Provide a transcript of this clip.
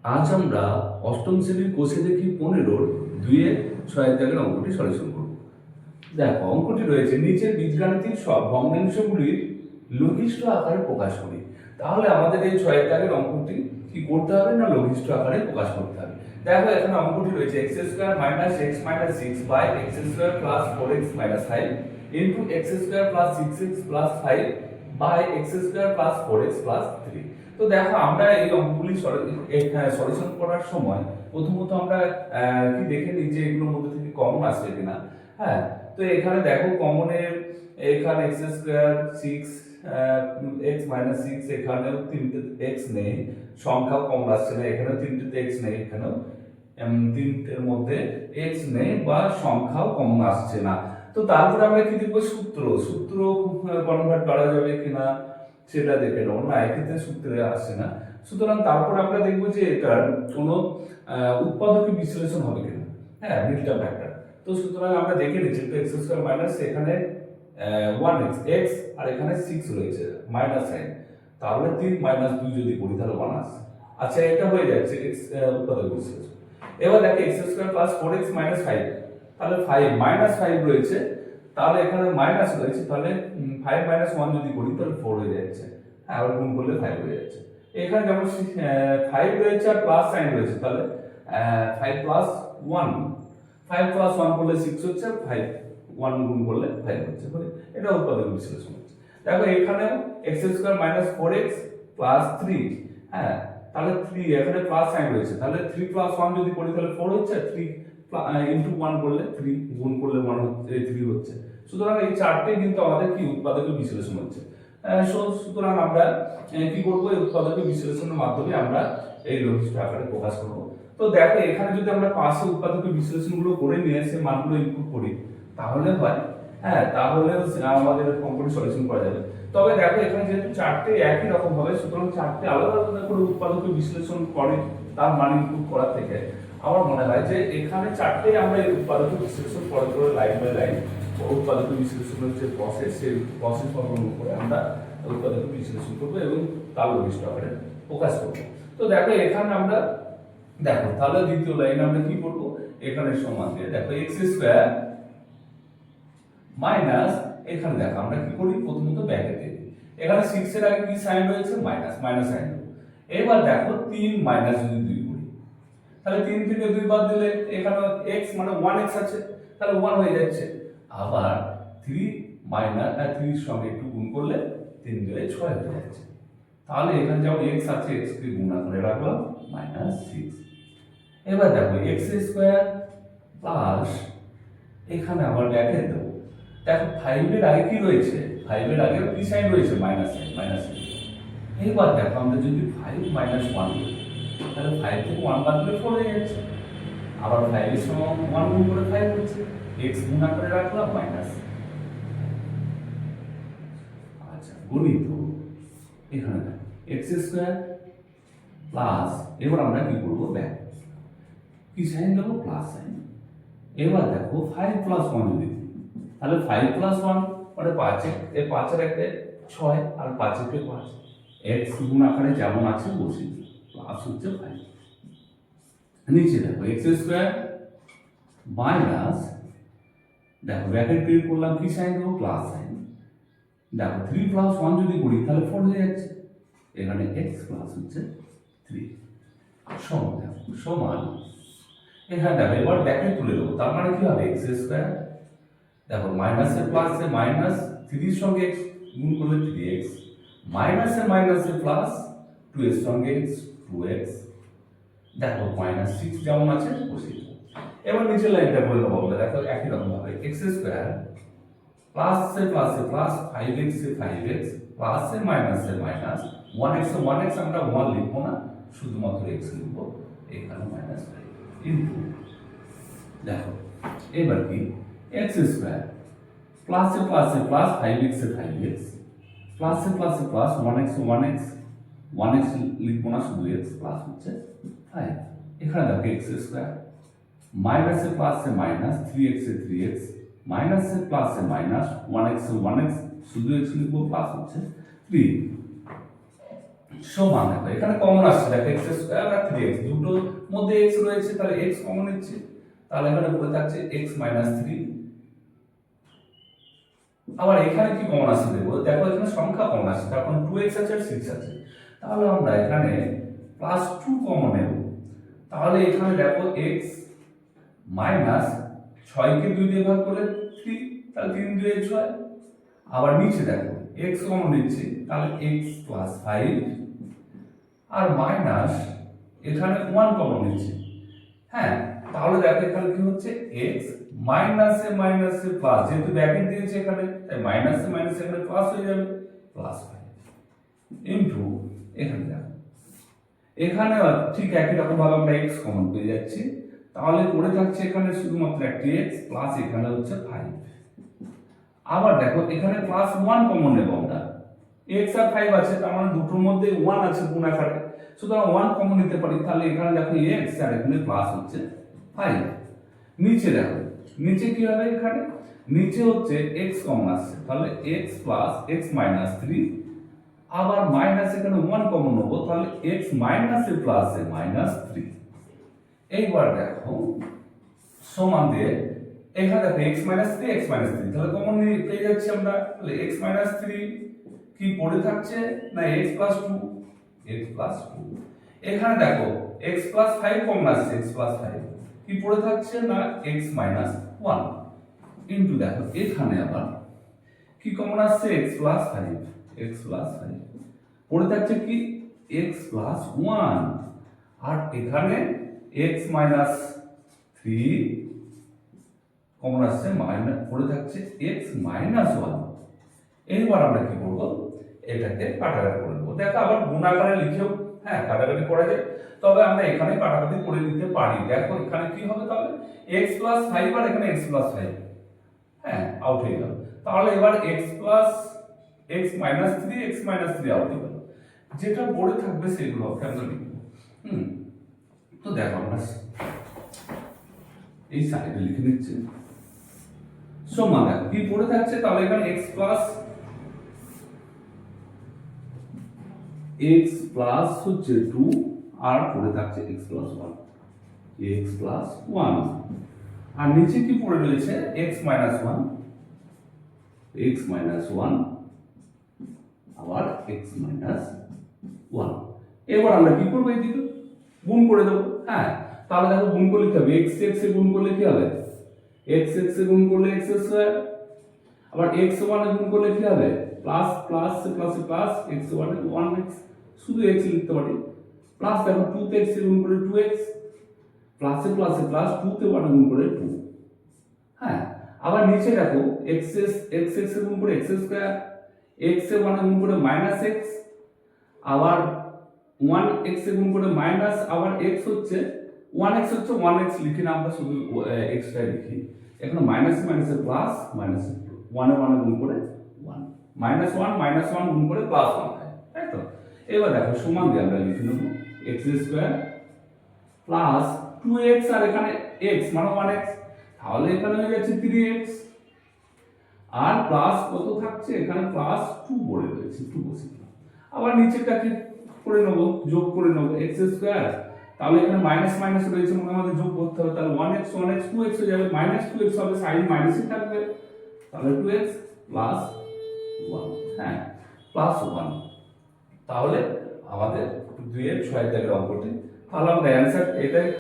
আজ আমরা অষ্টম শ্রেণীর কোষে দেখি 15 2-6 দাগের অঙ্কটি সলিউশন করব। দেখো অঙ্কটি রয়েছে নিচের বীজগাণিতিক সব ভগ্নাংশগুলির লঘিষ্ঠ আকারে প্রকাশ করি। তাহলে আমাদের এই 6 দাগের অঙ্কটি কি করতে হবে না লঘিষ্ঠ আকারে প্রকাশ করতে হবে। দেখো এখানে অঙ্কটি রয়েছে x² - x - 6 by x² + 4x - 5 into x² + 6x + 5 by x² + 4x + 3। তো দেখো আমরা এই অঙ্কগুলি সলিউশন করার সময় প্রথমত আমরা কি দেখে নিই যে এগুলোর মধ্যে থেকে কমন আসবে কিনা। হ্যাঁ, তো এখানে দেখো কমনের এখানে x² 6 x - 6 এখানেও তিনটে x নেই, সংখ্যাও কমন আসছে না, এখানেও তিনটেতে x নেই, এখানেও তিনটের মধ্যে x নেই বা সংখ্যাও কমন আসছে না। তো তারপরে আমরা কি দেখবো সূত্র কনভার্ট করা যাবে কিনা সেটা দেখে নেবো। না, এক্ষেত্রে সূত্রে আসছে না, সুতরাং তারপর আমরা দেখবো যে এটার কোনো উৎপাদকীয় বিশ্লেষণ হবে কিনা। হ্যাঁ, মিডটার্ম ফ্যাক্টর। তো সুতরাং আমরা দেখে নিচ্ছি তো x² মাইনাস এখানে 1x x আর এখানে 6 রয়েছে মাইনাস সাইন, তাহলে 3 - 2 যদি করি তাহলে 1 আসে। আচ্ছা, এটা হয়ে যাচ্ছে x উৎপাদক বিশ্লেষণ। এবার দেখো x² + 4x - 5, তাহলে 5 রয়েছে, তাহলে এখানে মাইনাস রয়েছে, তাহলে 5 - 1 যদি করি তাহলে 4 হয়ে যাচ্ছে। হ্যাঁ, আবার গুণ করলে 5 হয়ে যাচ্ছে। এখানে যেমন 5 রয়েছে আর প্লাস সাইন রয়েছে, তাহলে 5 + 1, 5 + 1 করলে 6 হচ্ছে, 5 1 গুণ করলে 5 হচ্ছে। এটা উৎপাদক বিশ্লেষণ হচ্ছে। দেখো এখানেও x² - 4x + 3, হ্যাঁ, তাহলে 3 এখানে প্লাস সাইন রয়েছে, তাহলে 3 + 1 যদি করি তাহলে 4 হচ্ছে, 3 ইনটু 1 করলে 3 গুণ করলে 1 হচ্ছে, 3 হচ্ছে। সুতরাং এই চারটে কিন্তু আমাদের কি উৎপাদকীয় বিশ্লেষণ হচ্ছে। সুতরাং আমরা কি করব, এই উৎপাদকীয় বিশ্লেষণের মাধ্যমে আমরা এই লঘিষ্ঠ আকারে প্রকাশ করব। তো দেখো এখানে যদি আমরা পাশে উৎপাদকীয় বিশ্লেষণগুলো করে নিয়ে সে মানগুলো ইনপুট করি তাহলে হয়, হ্যাঁ, তাহলে আমাদের অঙ্কটি সলিউশন করা যাবে। তবে দেখো এখানে যেহেতু চারটে একই রকম হবে, সুতরাং চারটে আলাদা আলাদা করে উৎপাদকীয় বিশ্লেষণ করে তার মান ইনপুট করার থেকে আমার মনে হয় যে এখানে চারটেই আমরা এই উৎপাদকীয় বিশ্লেষণ পরে করে লাইন বাই লাইন উৎপাদকীয় বিশ্লেষণের যে প্রসেস সেই প্রসেস অবলম্বন করে আমরা উৎপাদকীয় বিশ্লেষণ করবো এবং তার লঘিষ্ঠ আকারে প্রকাশ করবো। তো দেখো এখানে আমরা দেখো তাহলে দ্বিতীয় লাইনে আমরা কি করবো, এখানে সমান দিয়ে দেখো x² মাইনাস, এখানে দেখো আমরা কি করি প্রথমত ব্র্যাকেটে এখানে 6 এর আগে কি সাইন রয়েছে মাইনাস সাইন। এবার দেখো 3 মাইনাস যদি 2 করি তাহলে 3 থেকে 2 বাদ দিলে এখানে x মানে 1x আছে, তাহলে 1 হয়ে যাচ্ছে। আবার 3 3 এর সঙ্গে একটু গুণ করলে 3 দিয়ে 6 হয়ে যাচ্ছে। তাহলে এখানে যেমন x আছে x কে গুণ করে রাখলাম -6। এবার দেখো x² প্লাস এখানে আবার ব্র্যাকেট দেব। দেখো 5 এর আগে কি রয়েছে, 5 এর আগে কি সাইন রয়েছে মাইনাস সাইন। এবার দেখো আমরা যদি 5 - 1 করি তাহলে 5 থেকে 1 বাদ দিলে 4 হয়ে যাচ্ছে। আবার 5 এর সঙ্গে 1 গুণ করে 5 হচ্ছে, x গুণ করে রাখলাম মাইনাস। আচ্ছা, গণিত এখানে দেখো x² প্লাস, এবার আমরা কি করব ব্যাক কি সাইন দেব প্লাস সাইন। এবার দেখো 5 + 1 যদি তাহলে 5 + 1 মানে 5 এর 5 এর একটা 6 আর 5 এর 5, x গুণ আকারে যেমন আছে বসিয়ে দিই, প্লাস হচ্ছে 5। নিচে দেখো x² মাইনাস, দেখো ব্র্যাকেট ক্রিয়েট করলাম কি সাইন দেবো প্লাস সাইন। দেখো 3 + 1 যদি করি তাহলে 4 হয়ে যাচ্ছে, এখানে x প্লাস হচ্ছে 3 সমান এখানে দেখো এবার ব্র্যাকেট তুলে দেবো, তার মানে কি হবে x², দেখো মাইনাসের প্লাসে মাইনাস, 3 এর সঙ্গে x গুণ করলে 3x, মাইনাসের প্লাস 2 এর সঙ্গে x 2x, দেখো -6 যেমন আছে বসিয়ে দাও। এবার নিচের লাইনটা বলে দেবো আমরা, দেখো একই রকম ভাবে x² প্লাসে প্লাস 5x এ 5x প্লাসে মাইনাসে মাইনাস, 1x এ 1x আমরা 1 লিখবো না, শুধুমাত্র x লিখবো, এখানে -5 ইনটু দেখো এবার কি x² প্লাসে প্লাস 5x এ 5x প্লাসে প্লাস 1x এ 1x লিখবো না, শুধু x প্লাস হচ্ছে 5। এখানে দেখো x² মাইনাসে প্লাসে মাইনাস, 3x এ 3x মাইনাসে প্লাসে মাইনাস, 1x এ 1x শুধু x লিখবো, প্লাস হচ্ছে 3। সমান দেখো এখানে কমন আসছে দেখো এক্স স্কোয়ার আর 3x দুটোর মধ্যে x রয়েছে তাহলে x কমন নিচ্ছে তাহলে এখানে পড়ে থাকছে x মাইনাস 3। আবার এখানে কি কমন আসছে দেখো দেখো এখানে সংখ্যা কমন আসছে তখন 2x আছে আর 6 আছে তাহলে আমরা এখানে প্লাস 2 কমন নেব তাহলে এখানে দেখো x মাইনাস 6 কে 2 দিয়ে ভাগ করলে 3 তাহলে 3 2 6 আবার নিচে দেখো x কমন নিচ্ছে তাহলে x প্লাস 5 আর মাইনাস এখানে 1 কমন নিচ্ছে হ্যাঁ তাহলে দেখো এখানে কি হচ্ছে x মাইনাসে মাইনাসে প্লাস যেহেতু ব্র্যাকেট দিয়েছে এখানে তাই মাইনাসে মাইনাসে এখানে প্লাস হয়ে যাবে প্লাস 5 ইনটু এখানে দেখো এখানে ঠিক একই রকম ভাবে আমরা x কমন পেয়ে যাচ্ছি তাহলে পড়ে থাকছে এখানে শুধুমাত্র একটি x প্লাস এখানে হচ্ছে 5 আবার দেখো এখানে প্লাস 1 কমন নেব আমরা x আর 5 আছে তার মানে দুটোর মধ্যে 1 আছে গুণ আকারে সুতরাং 1 কমন নিতে পারি তাহলে এখানে দেখো x আর এখানে প্লাস হচ্ছে 5 নিচে দেখো নিচে কি হবে এখানে নিচে হচ্ছে x কমন আসছে তাহলে x প্লাস x মাইনাস 3 আবার মাইনাস এখানে 1 কমন নেব তাহলে x মাইনাস এ প্লাস এ মাইনাস 3 এইবার দেখো সমান দিয়ে এখানে দেখো x মাইনাস 3 x মাইনাস 3 তাহলে কমন নিয়ে পেয়ে যাচ্ছি আমরা তাহলে x মাইনাস 3 কি পড়ে থাকছে না x প্লাস 2 x প্লাস 2 এখানে দেখো x প্লাস 5 কমন আসছে x প্লাস 5 কি পড়ে থাকছে না x মাইনাস 1 ইনটু দেখো এখানে আবার কি কমন আসছে x প্লাস 5 x প্লাস 5 পড়ে থাকছে কি x প্লাস 1 আর এখানে x মাইনাস 3 কমন আসছে মাইনাস পড়ে থাকছে x মাইনাস 1 এইবার আমরা কি করব এটাকে কাটাকাটি করে দেব দেখো আবার গুণ আকারে লিখেও হ্যাঁ কাটাকাটি করা যায় তবে আমরা এখানে কাটাকাটি করে দিতে পারি দেখো এখানে কি হবে তাহলে x প্লাস 5 আর এখানে x প্লাস 5 হ্যাঁ আউট হয়ে গেল তাহলে এবার x plus x minus 3 x minus 3 out হয়ে গেল যেটা পড়ে থাকবে সেগুলো আমরা লিখব তো দেখো আমরা এই সাইডে লিখে নিচ্ছি সমান কি পড়ে থাকছে তাহলে এখানে x প্লাস হচ্ছে 2 আর পড়ে থাকছে x প্লাস 1 x প্লাস 1 আর নিচে কি পড়ে রয়েছে x মাইনাস 1 x মাইনাস 1 আবার x মাইনাস 1 এবার আমরা কি করব এইদিকে গুণ করে দেব হ্যাঁ তাহলে দেখো গুণ করলে কি হবে x x এ গুণ করলে কি হবে x x এ গুণ করলে x স্কয়ার আবার x 1 এ গুণ করলে কি হবে plus plus plus plus x 1 এ 1x শুধু x লিখতে পারি প্লাস দেখো 2 তে x এ গুণ করে 2x প্লাসে প্লাসে প্লাস 2 তে 1 গুণ করে 2 হ্যাঁ আবার নিচে দেখো x x এ গুণ করে x স্কয়ার x এ 1 এ গুণ করে মাইনাস x আবার 1x এ গুণ করে মাইনাস আবার x হচ্ছে 1x হচ্ছে 1x লিখি না আমরা শুধু x টাই লিখি এখানে মাইনাস মাইনাসে প্লাস মাইনাস 1 এ 1 গুণ করে 1 মাইনাস 1 গুণ করে প্লাস 1 হয় তাই তো এবার দেখো সমান দিয়ে আমরা লিখে নেব x স্কয়ার প্লাস 2x আর এখানে x মানে 1x তাহলে এখানে হয়ে যাচ্ছে 3x আর প্লাস কত থাকছে এখানে প্লাস 2 পড়ে রয়েছে 2 বসিয়ে আবার নিচেটা কি করে নেব যোগ করে নেব x স্কয়ার তাহলে এখানে মাইনাস মাইনাস রয়েছে মানে আমাদের যোগ করতে হবে তাহলে 1x 2x হয়ে যাবে মাইনাস 2x হবে সাইন মাইনাসই থাকবে তাহলে 2x প্লাস 1 হ্যাঁ প্লাস 1 তাহলে আমাদের 2 এর 6 দাগের অঙ্কটি তাহলে আমাদের অ্যানসার এটাই